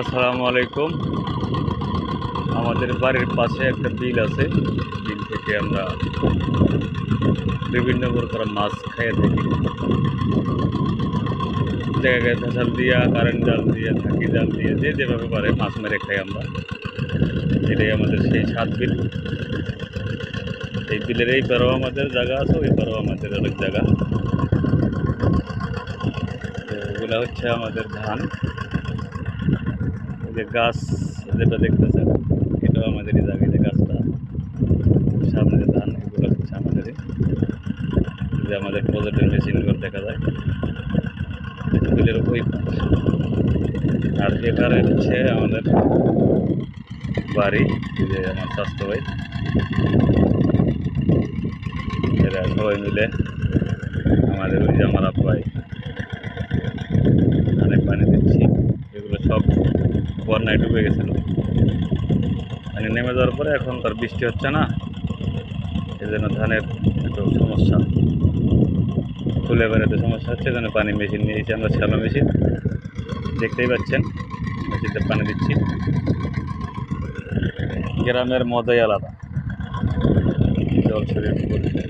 আসসালামু আলাইকুম। আমাদের বাড়ির পাশে একটা বিল আছে। বিল থেকে আমরা বিভিন্ন প্রকার মাছ খেয়ে থাকি। জায়গায় ফেসাল দিয়া, কারেন্ট জাল দিয়ে, থাকি জাল দিয়ে, যে যেভাবে পারে মাছ মেরে খাই আমরা। এটাই আমাদের সেই সাত বিল। এই বিলের এই পারেও আমাদের জায়গা আছে, ওই পারেও আমাদের অনেক জায়গা। এগুলা হচ্ছে আমাদের ধান। যে গাছ যেটা দেখতেছেন, এটাও আমাদেরই জায়গা। যে গাছটা সামনে ধান, এগুলো হচ্ছে আমাদেরই। যে আমাদের প্রজেক্টের মেশিনগুলো দেখা যায় বিলের ওই পার। আর এখানে হচ্ছে আমাদের বাড়ি, যে আমার স্বাস্থ্য ভাই, এরা সবাই মিলে আমাদের ওই যে আমার আব্বাই ধানে পানি দিচ্ছি। এগুলো সব বন্যায় ডুবে গেছিল। পানি নেমে যাওয়ার পরে এখন তার বৃষ্টি হচ্ছে না, এই জন্য ধানের একটু সমস্যা, ফুলে বেড়াতে সমস্যা হচ্ছে। এই জন্য পানি মেশিন নিয়েছি আমরা, শ্যালো মেশিন, দেখতেই পাচ্ছেন। মেশিনতে পানি দিচ্ছি। গ্রামের মজাই আলাদা, জল ছড়িয়ে পড়ছে,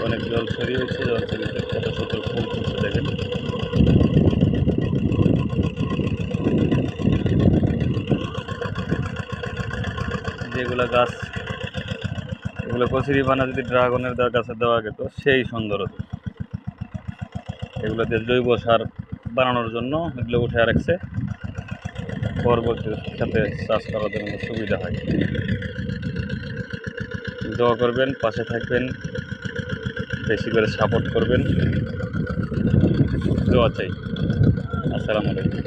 অনেক জল ছড়িয়েছে। জল ছড়িয়ে কত ছোট ফুল ফুটছে দেখেন। যেগুলো গাছ, এগুলো কচুরি পানা যদি ড্রাগনের গাছে দেওয়া যেত, সেই সুন্দর হতো। এগুলো দিয়ে জৈব সার বানানোর জন্য এগুলো উঠে রাখছে, পরবর্তী সাথে চাষ করার জন্য সুবিধা হয়। দোয়া করবেন, পাশে থাকবেন, বেশি করে সাপোর্ট করবেন, দোয়া চাই। আসসালামু আলাইকুম।